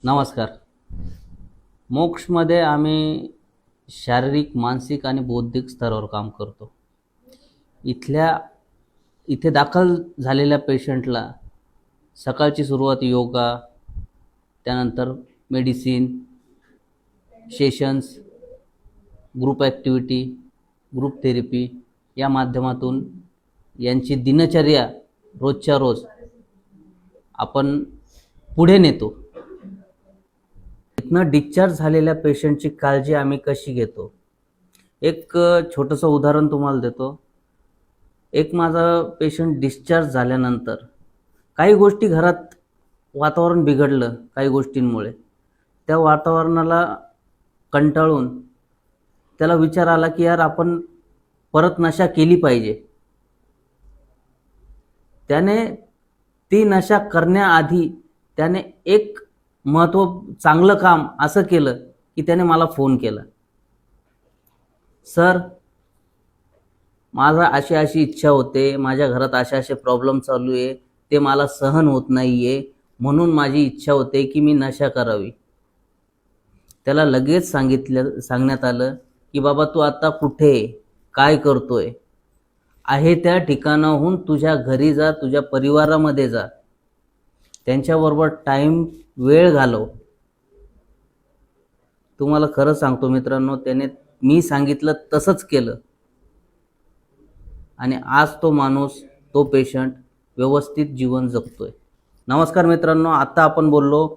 नमस्कार. मोक्षमध्ये आम्ही शारीरिक, मानसिक आणि बौद्धिक स्तरावर काम करतो. इथल्या इथे दाखल झालेल्या पेशंटला सकाळची सुरुवात योगा, त्यानंतर medicine, sessions, group activity, group therapy या माध्यमातून यांची दिनचर्या रोजच्या रोज आपण पुढे नेतो. इथनं डिस्चार्ज झालेल्या पेशंटची काळजी आम्ही कशी घेतो, एक छोटंसं उदाहरण तुम्हाला देतो. एक माझा पेशंट डिस्चार्ज झाल्यानंतर काही गोष्टी घरात वातावरण बिघडलं काही गोष्टींमुळे. त्या वातावरणाला कंटाळून त्याला विचार आला की यार आपण परत नशा केली पाहिजे. त्याने ती नशा करण्याआधी त्याने एक चांगलं काम असं केलं की त्याने मला फोन केला, सर माझा अशी अशी इच्छा होते, माझ्या घरात असे असे प्रॉब्लेम चालू आहे, ते मला सहन होत नाही आहे, म्हणून माझी इच्छा होते की मी नशा करावी. त्याला लगेच सांगण्यात आलं की बाबा तू आता कुठे काय करतोय, आहे त्या ठिकाणाहून तुझ्या घरी जा, तुझ्या परिवारामध्ये जा, त्यांच्याबरोबर वेळ घालव. तुम्हाला खरं सांगतो मित्रांनो, त्याने मी सांगितलं तसंच केलं आणि आज तो माणूस, तो पेशंट व्यवस्थित जीवन जगतोय. नमस्कार मित्रांनो, आता आपण बोललो